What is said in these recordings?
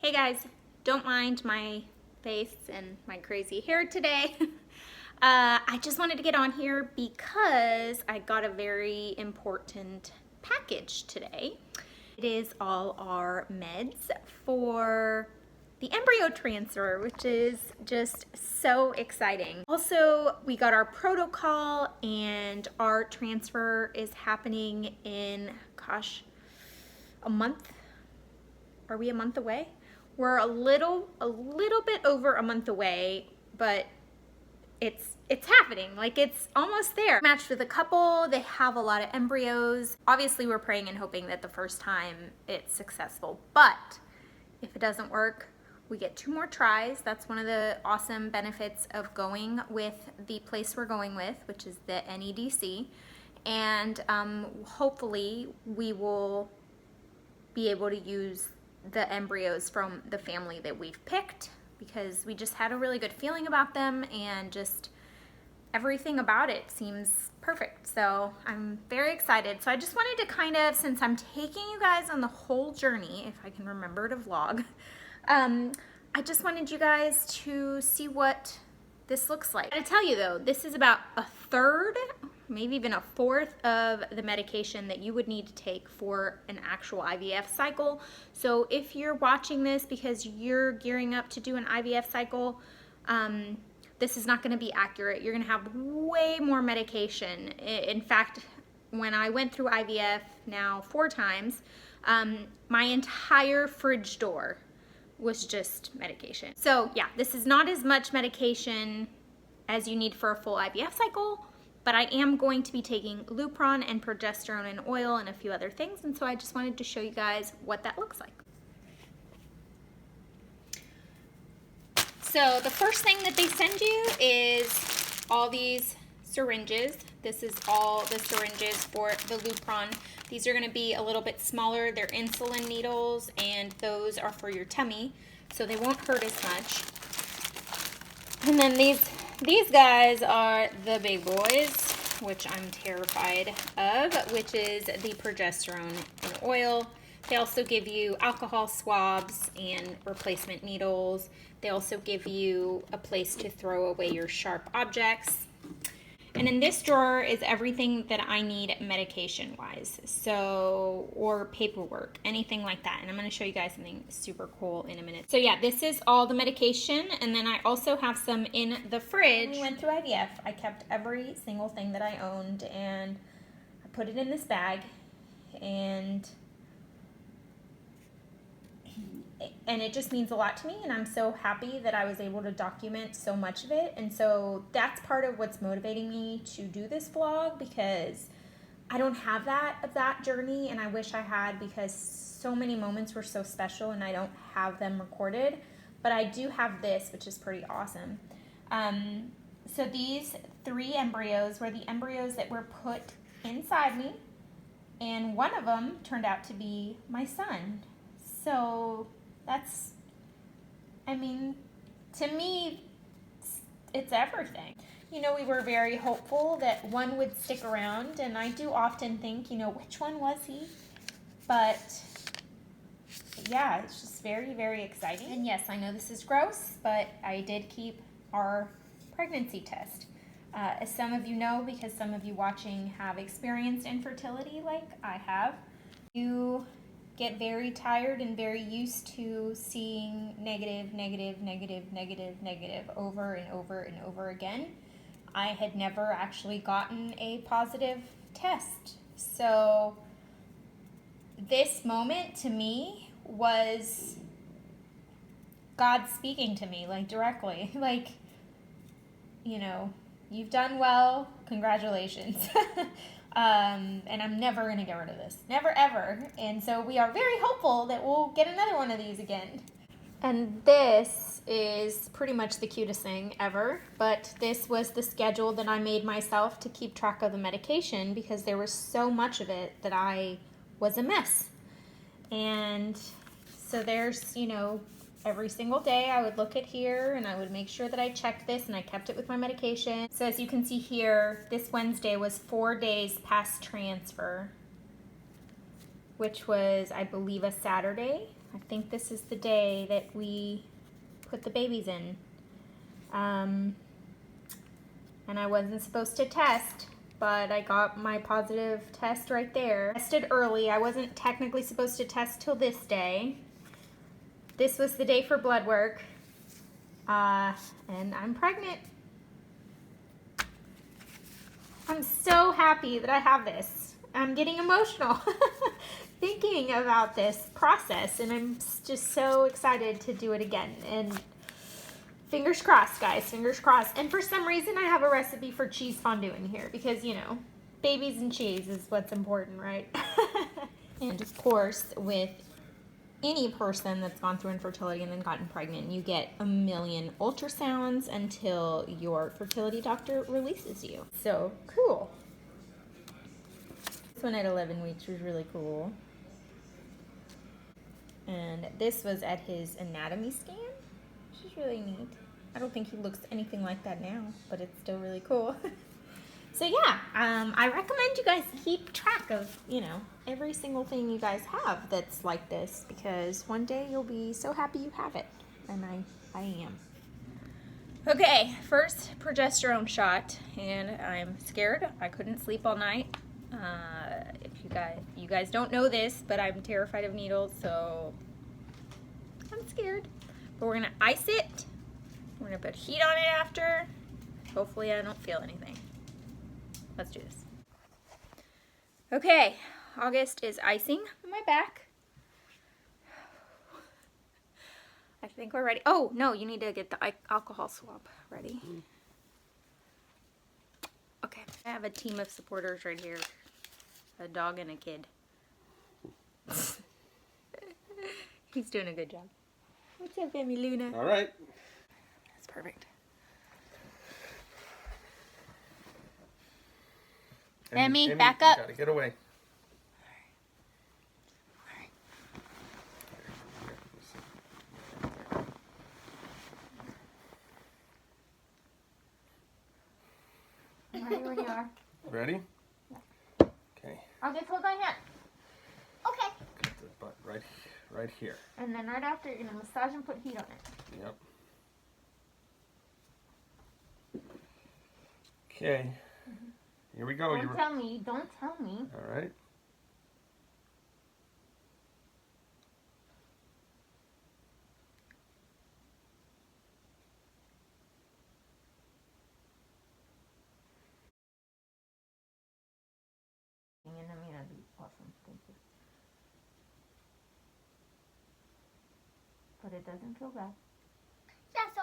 Hey guys, don't mind my face and my crazy hair today. I just wanted to get on here because I got a very important package today. It is all our meds for the embryo transfer, which is just so exciting. Also, we got our protocol and our transfer is happening in, gosh, a month. Are we a month away? We're a little bit over a month away, but it's happening. Like, it's almost there. Matched with a couple, they have a lot of embryos. Obviously, we're praying and hoping that the first time it's successful, but if it doesn't work, we get 2 more tries. That's one of the awesome benefits of going with the place we're going with, which is the NEDC. And hopefully we will be able to use the embryos from the family that we've picked, because we just had a really good feeling about them and just everything about it seems perfect. So I'm very excited. So I just wanted to kind of, since I'm taking you guys on the whole journey, if I can remember to vlog, I just wanted you guys to see what this looks like. I gotta tell you though, this is about a third, maybe even a fourth of the medication that you would need to take for an actual IVF cycle. So if you're watching this because you're gearing up to do an IVF cycle, this is not going to be accurate. You're going to have way more medication. In fact, when I went through IVF now 4 times, my entire fridge door was just medication. So yeah, this is not as much medication as you need for a full IVF cycle, but I am going to be taking Lupron and progesterone and oil and a few other things, and so I just wanted to show you guys what that looks like. So the first thing that they send you is all these syringes. This is all the syringes for the Lupron. These are going to be a little bit smaller. They're insulin needles, and those are for your tummy, so they won't hurt as much. And then these guys are the big boys, which I'm terrified of, which is the progesterone and oil. They also give you alcohol swabs and replacement needles. They also give you a place to throw away your sharp objects. And in this drawer is everything that I need medication-wise, so, or paperwork, anything like that. And I'm going to show you guys something super cool in a minute. So yeah, this is all the medication, and then I also have some in the fridge. When we went through IVF, I kept every single thing that I owned, and I put it in this bag, and it just means a lot to me, and I'm so happy that I was able to document so much of it. And so that's part of what's motivating me to do this vlog, because I don't have that of that journey, and I wish I had, because so many moments were so special and I don't have them recorded. But I do have this, which is pretty awesome. So these 3 embryos were the embryos that were put inside me, and one of them turned out to be my son. So that's, I mean, to me, it's everything. You know, we were very hopeful that one would stick around, and I do often think, you know, which one was he? But yeah, it's just very, very exciting. And yes, I know this is gross, but I did keep our pregnancy test. As some of you know, because some of you watching have experienced infertility like I have, you get very tired and very used to seeing negative, negative, negative, negative, negative over and over and over again. I had never actually gotten a positive test. So this moment to me was God speaking to me, like, directly. Like, you know, you've done well, congratulations. And I'm never going to get rid of this. Never, ever. And so we are very hopeful that we'll get another one of these again. And this is pretty much the cutest thing ever. But this was the schedule that I made myself to keep track of the medication, because there was so much of it that I was a mess. And so there's, you know, every single day I would look at here and I would make sure that I checked this, and I kept it with my medication. So as you can see here, this Wednesday was 4 days past transfer, which was, I believe, a Saturday. I think this is the day that we put the babies in. And I wasn't supposed to test, but I got my positive test right there. I tested early. I wasn't technically supposed to test till this day. This was the day for blood work. And I'm pregnant. I'm so happy that I have this. I'm getting emotional thinking about this process, and I'm just so excited to do it again. And fingers crossed, guys, fingers crossed. And for some reason, I have a recipe for cheese fondue in here because, you know, babies and cheese is what's important, right? And of course, with any person that's gone through infertility and then gotten pregnant, you get a million ultrasounds until your fertility doctor releases you. So cool. This one at 11 weeks was really cool. And this was at his anatomy scan, which is really neat. I don't think he looks anything like that now, but it's still really cool. So yeah, I recommend you guys keep track of, you know, every single thing you guys have that's like this, because one day you'll be so happy you have it, and I am. Okay, first progesterone shot, and I'm scared. I couldn't sleep all night. If you guys don't know this, but I'm terrified of needles, so I'm scared. But we're gonna ice it. We're gonna put heat on it after. Hopefully I don't feel anything. Let's do this. Okay, August is icing my back. I think we're ready. Oh, no, you need to get the alcohol swab ready. Okay, I have a team of supporters right here. A dog and a kid. He's doing a good job. What's up, Emmy Luna? All right. That's perfect. Emmy, back up. You gotta get away. I'm ready when you are. Ready? Yeah. Okay. I'll just hold my hand. Okay. Got the butt right here. And then right after, you're gonna massage and put heat on it. Yep. Okay. Here we go. Don't tell me. Don't tell me. All right. And I mean, that'd be awesome. Thank you. But it doesn't feel bad. Yeah, so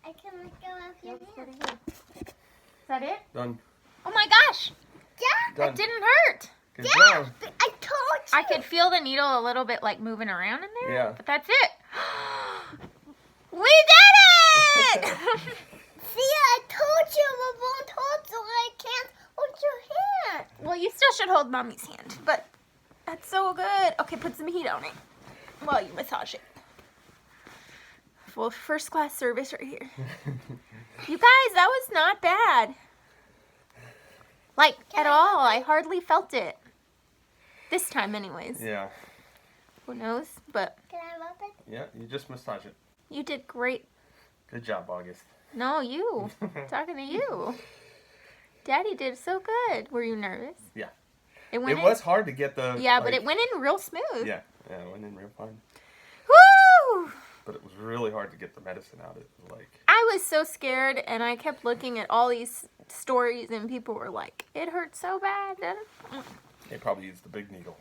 I can go up your That's hand. pretty good. Is that it? Done. Oh my gosh! Yeah, Done. It didn't hurt. Good yeah, job. I told you. I could feel the needle a little bit like moving around in there. Yeah. But that's it. We did it! See, I told you I won't hold, so I can't hold your hand. Well, you still should hold mommy's hand, but that's so good. Okay, put some heat on it while you massage it. Well, first class service right here. You guys, that was not bad. Like, at all. I hardly felt it. This time, anyways. Yeah. Who knows? But Can I rub it? Yeah. You just massage it. you did great. Good job, August. No, you. Talking to you. Daddy did so good. Were you nervous? Yeah. It It was hard to get the. Yeah, but it went in real smooth. Yeah. Yeah. It went in real fine. Woo! But it was really hard to get the medicine out. It was like. I was so scared, and I kept looking at all these stories, and people were like, it hurts so bad. They probably used the big needle.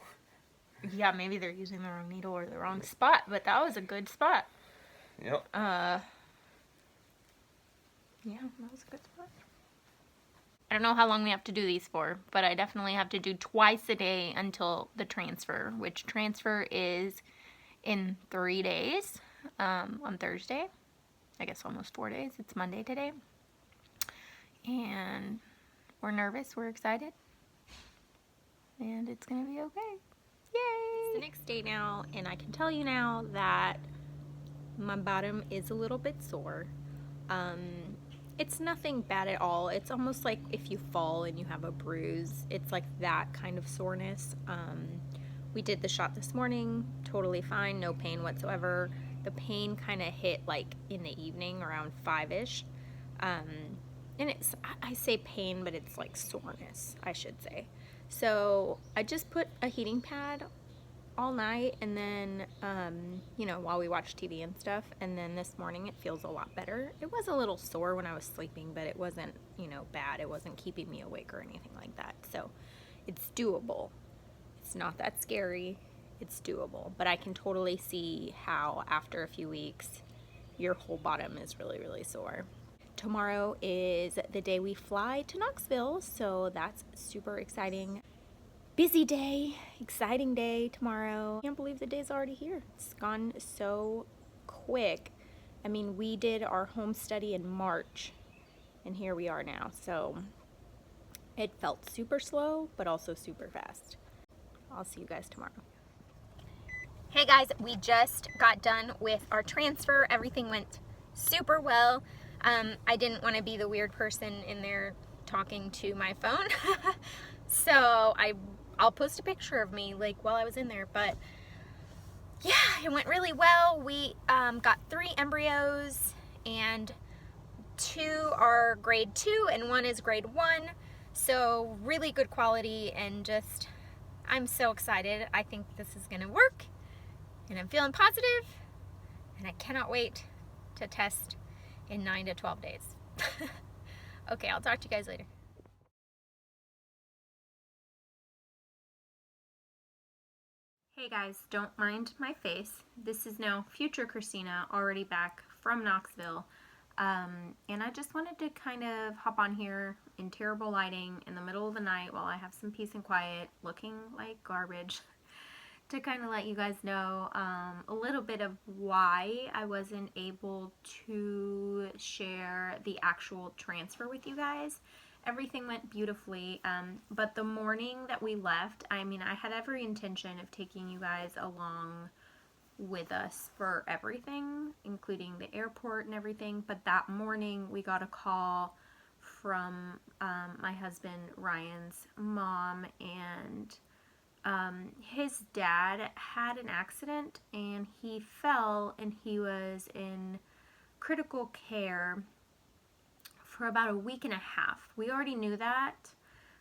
Yeah, maybe they're using the wrong needle or the wrong spot, but that was a good spot. Yep. Yeah, that was a good spot. I don't know how long we have to do these for, but I definitely have to do twice a day until the transfer, which transfer is in 3 days, on Thursday. I guess almost 4 days. It's Monday today. And we're nervous. We're excited. And it's going to be okay. Yay! It's the next day now, and I can tell you now that my bottom is a little bit sore. It's nothing bad at all. It's almost like if you fall and you have a bruise. It's like that kind of soreness. We did the shot this morning, totally fine, no pain whatsoever. The pain kind of hit like in the evening around 5-ish. And it's, I say pain, but it's like soreness, I should say. So I just put a heating pad all night, and then, you know, while we watch TV and stuff, and then this morning it feels a lot better. It was a little sore when I was sleeping, but it wasn't, you know, bad. It wasn't keeping me awake or anything like that. So it's doable. It's not that scary. It's doable. But I can totally see how after a few weeks, your whole bottom is really, really sore. Tomorrow is the day we fly to Knoxville, so that's super exciting. Busy day, exciting day tomorrow. Can't believe the day's already here. It's gone so quick. I mean, we did our home study in March, and here we are now. So it felt super slow, but also super fast. I'll see you guys tomorrow. Hey guys, we just got done with our transfer. Everything went super well. I didn't want to be the weird person in there talking to my phone. So I'll post a picture of me like while I was in there, but yeah, it went really well. We got 3 embryos, and 2 are grade 2 and 1 is grade 1. So really good quality, and just, I'm so excited. I think this is gonna work, and I'm feeling positive, and I cannot wait to test in 9 to 12 days. Okay, I'll talk to you guys later. Hey guys, don't mind my face. This is now future Christina, already back from Knoxville. And I just wanted to kind of hop on here in terrible lighting in the middle of the night while I have some peace and quiet, looking like garbage, to kind of let you guys know a little bit of why I wasn't able to share the actual transfer with you guys. Everything went beautifully, but the morning that we left, I mean, I had every intention of taking you guys along with us for everything, including the airport and everything, but that morning we got a call from my husband Ryan's mom, and his dad had an accident and he fell, and he was in critical care for about a week and a half. We already knew that,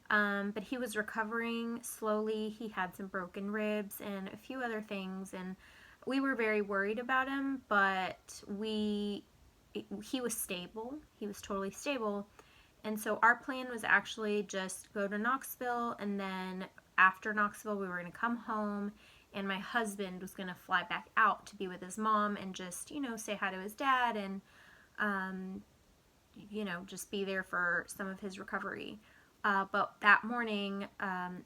but he was recovering slowly. He had some broken ribs and a few other things, and we were very worried about him, but he was stable. He was totally stable. And so our plan was actually just go to Knoxville, and then after Knoxville we were going to come home, and my husband was going to fly back out to be with his mom and just, you know, say hi to his dad and you know, just be there for some of his recovery. But that morning,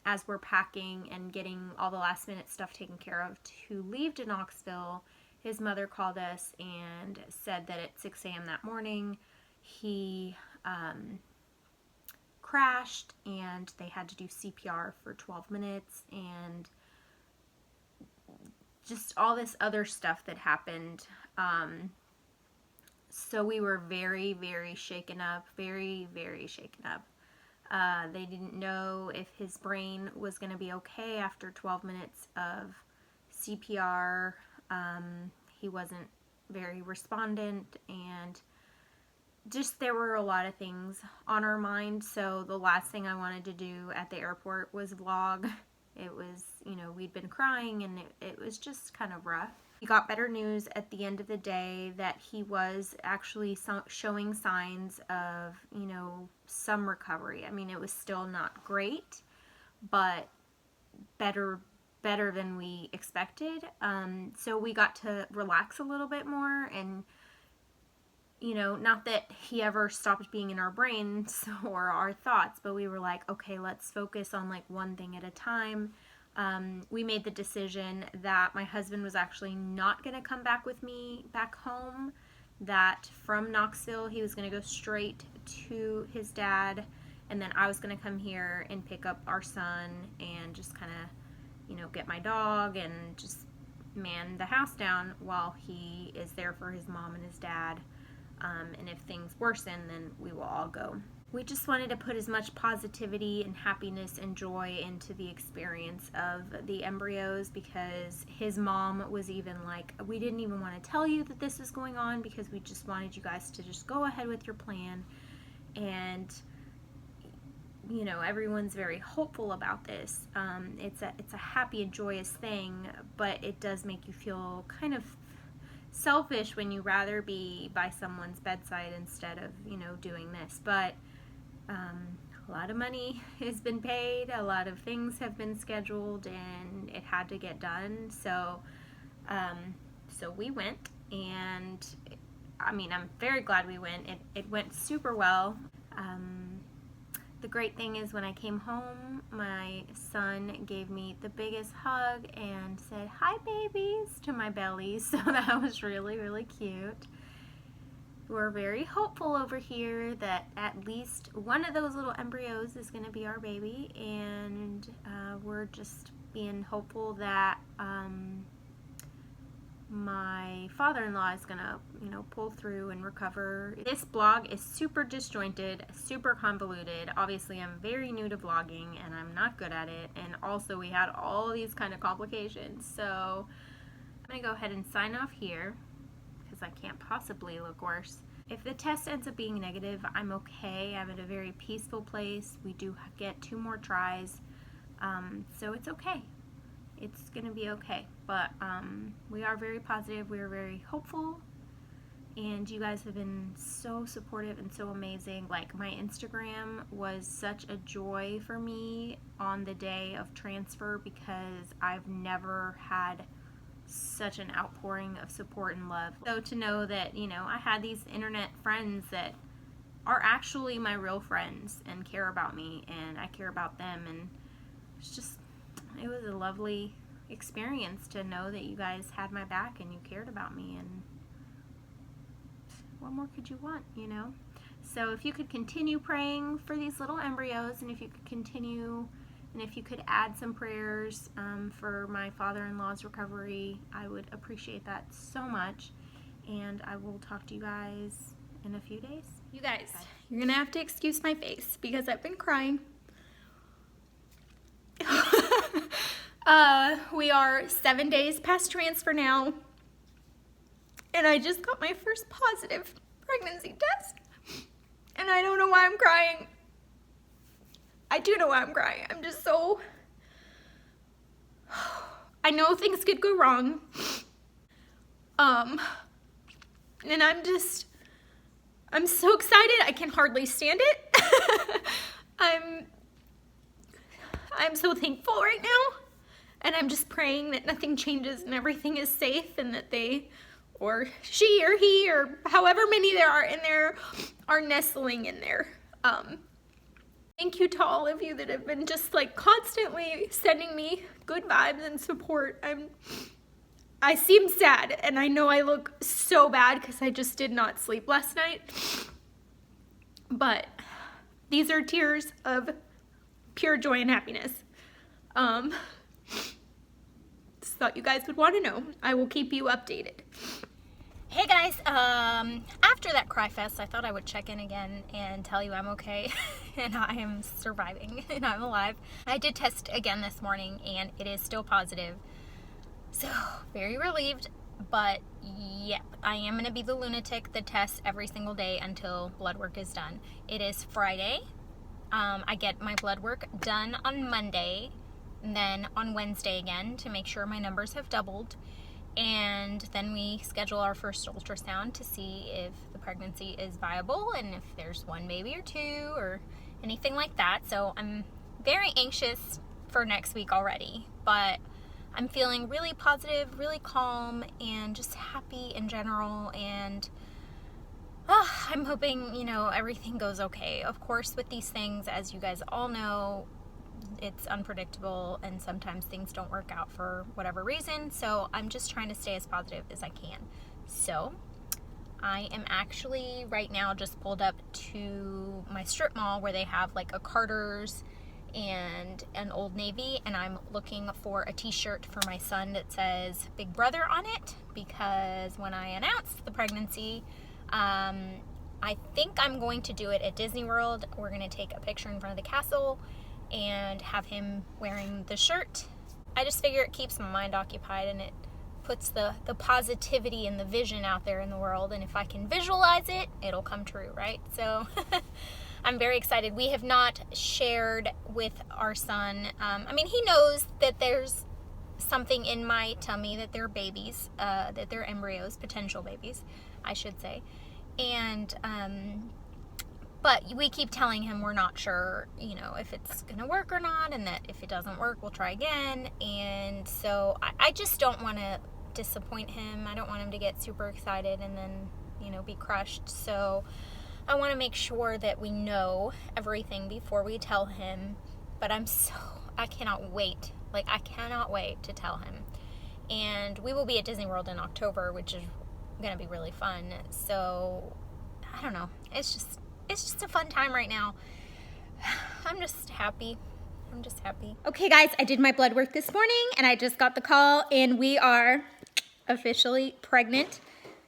as we're packing and getting all the last minute stuff taken care of to leave to Knoxville, his mother called us and said that at 6 a.m. that morning, he crashed, and they had to do CPR for 12 minutes, and just all this other stuff that happened. So we were very, very shaken up, very, very shaken up. They didn't know if his brain was going to be okay after 12 minutes of CPR. He wasn't very respondent, and just there were a lot of things on our mind. So the last thing I wanted to do at the airport was vlog. It was, you know, we'd been crying, and it was just kind of rough. We got better news at the end of the day that he was actually showing signs of, you know, some recovery. I mean, it was still not great, but better than we expected. So we got to relax a little bit more, and, you know, not that he ever stopped being in our brains or our thoughts, but we were like, okay, let's focus on like one thing at a time. We made the decision that my husband was actually not going to come back with me back home, that from Knoxville he was going to go straight to his dad, and then I was going to come here and pick up our son and just kind of, you know, get my dog and just man the house down while he is there for his mom and his dad. And if things worsen, then we will all go. we just wanted to put as much positivity and happiness and joy into the experience of the embryos, because his mom was even like, we didn't even want to tell you that this was going on because we just wanted you guys to just go ahead with your plan. And you know, everyone's very hopeful about this. It's a happy and joyous thing, but it does make you feel kind of selfish when you rather be by someone's bedside instead of, you know, doing this. But a lot of money has been paid, a lot of things have been scheduled, and it had to get done. So so we went, and I mean, I'm very glad we went. It went super well. The great thing is, when I came home, my son gave me the biggest hug and said, "Hi, babies," to my belly. So that was really, really cute. We're very hopeful over here that at least one of those little embryos is going to be our baby. And we're just being hopeful that my father-in-law is gonna, you know, pull through and recover. This blog is super disjointed, super convoluted. Obviously, I'm very new to vlogging and I'm not good at it. And also, we had all these kind of complications. So I'm gonna go ahead and sign off here because I can't possibly look worse. If the test ends up being negative, I'm okay. I'm at a very peaceful place. We do get 2 more tries, so it's okay. It's gonna be okay, but we are very positive, we are very hopeful, and you guys have been so supportive and so amazing. Like, my Instagram was such a joy for me on the day of transfer, because I've never had such an outpouring of support and love. So to know that, you know, I had these internet friends that are actually my real friends and care about me, and I care about them, and it's just, it was a lovely experience to know that you guys had my back and you cared about me, and what more could you want, you know? So if you could continue praying for these little embryos, and if you could continue, and if you could add some prayers for my father-in-law's recovery, I would appreciate that so much. And I will talk to you guys in a few days. You guys, you're gonna have to excuse my face because I've been crying. We are 7 days past transfer now, and I just got my first positive pregnancy test, and I don't know why I'm crying. I do know why I'm crying. I'm just so, I know things could go wrong, and I'm so excited, I can hardly stand it. I'm so thankful right now, and I'm just praying that nothing changes and everything is safe, and that they, or she or he, or however many there are in there, are nestling in there. Thank you to all of you that have been just like constantly sending me good vibes and support. I seem sad, and I know I look so bad because I just did not sleep last night, but these are tears of pure joy and happiness. Just thought you guys would want to know. I will keep you updated. Hey guys, after that cry fest, I thought I would check in again and tell you I'm okay and I am surviving and I'm alive. I did test again this morning and it is still positive. So, very relieved, but yep, I am going to be the lunatic that tests every single day until blood work is done. It is Friday. I get my blood work done on Monday, and then on Wednesday again to make sure my numbers have doubled. And then we schedule our first ultrasound to see if the pregnancy is viable and if there's 1 baby or 2 or anything like that. So I'm very anxious for next week already, but I'm feeling really positive, really calm, and just happy in general. And I'm hoping, you know, everything goes okay. Of course, with these things, as you guys all know, it's unpredictable and sometimes things don't work out for whatever reason. So I'm just trying to stay as positive as I can. So I am actually right now just pulled up to my strip mall where they have like a Carter's and an Old Navy, and I'm looking for a t-shirt for my son that says Big Brother on it, because when I announced the pregnancy, I think I'm going to do it at Disney World. We're going to take a picture in front of the castle and have him wearing the shirt. I just figure it keeps my mind occupied and it puts the positivity and the vision out there in the world. And if I can visualize it, it'll come true, right? So I'm very excited. We have not shared with our son. I mean, he knows that there's something in my tummy, that they're babies, that they're embryos, potential babies, I should say. And, but we keep telling him we're not sure, you know, if it's going to work or not, and that if it doesn't work, we'll try again. And so I just don't want to disappoint him. I don't want him to get super excited and then, you know, be crushed. So I want to make sure that we know everything before we tell him. But I cannot wait. Like, I cannot wait to tell him. And we will be at Disney World in October, which is going to be really fun. So I don't know. It's just a fun time right now. I'm just happy. Okay, guys, I did my blood work this morning and I just got the call and we are officially pregnant.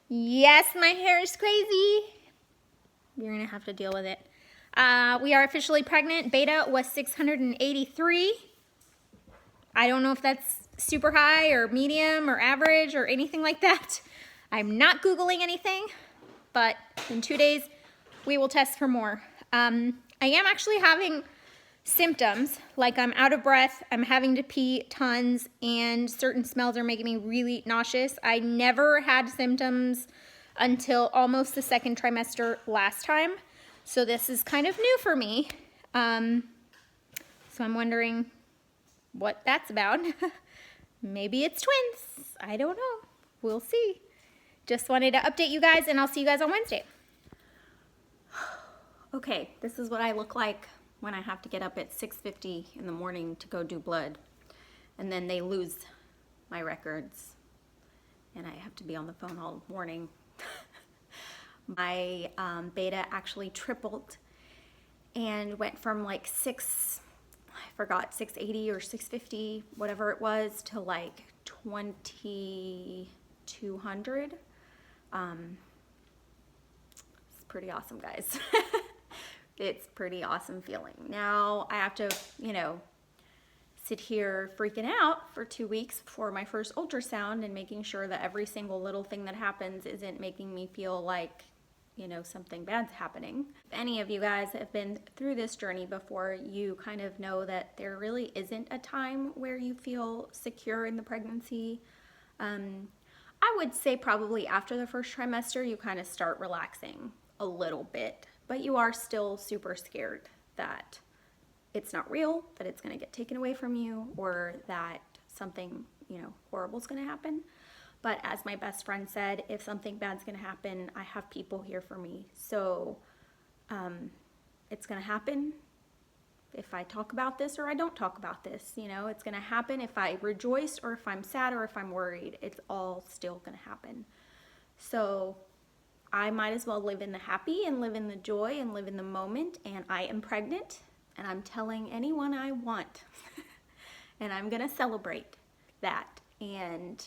Yes, my hair is crazy. You're gonna have to deal with it. We are officially pregnant. Beta was 683. I don't know if that's super high or medium or average or anything like that. I'm not Googling anything, but in 2 days, we will test for more. I am actually having symptoms, like I'm out of breath, I'm having to pee tons, and certain smells are making me really nauseous. I never had symptoms until almost the second trimester last time, so this is kind of new for me. So I'm wondering what that's about. Maybe it's twins. I don't know. We'll see. Just wanted to update you guys, and I'll see you guys on Wednesday. Okay, this is what I look like when I have to get up at 6:50 in the morning to go do blood. And then they lose my records. And I have to be on the phone all morning. My beta actually tripled and went from like 680 or 650, whatever it was, to like 2200. It's pretty awesome, guys. It's pretty awesome feeling. Now I have to, you know, sit here freaking out for 2 weeks before my first ultrasound and making sure that every single little thing that happens isn't making me feel like, you know, something bad's happening. If any of you guys have been through this journey before, you kind of know that there really isn't a time where you feel secure in the pregnancy. I would say probably after the first trimester, you kind of start relaxing a little bit, but you are still super scared that it's not real, that it's going to get taken away from you, or that something, you know, horrible is going to happen. But as my best friend said, if something bad's going to happen, I have people here for me. So it's going to happen if I talk about this or I don't talk about this. You know, it's going to happen if I rejoice or if I'm sad or if I'm worried. It's all still going to happen. So I might as well live in the happy and live in the joy and live in the moment. And I am pregnant and I'm telling anyone I want. And I'm going to celebrate that. And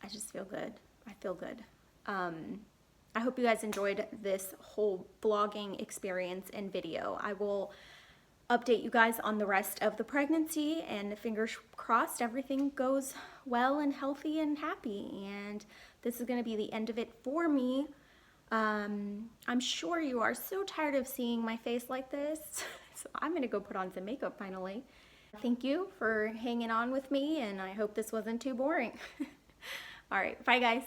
I just feel good. I feel good. I hope you guys enjoyed this whole vlogging experience and video. I will update you guys on the rest of the pregnancy, and fingers crossed everything goes well and healthy and happy. And this is going to be the end of it for me. I'm sure you are so tired of seeing my face like this. So I'm going to go put on some makeup finally. Thank you for hanging on with me, and I hope this wasn't too boring. All right, bye guys.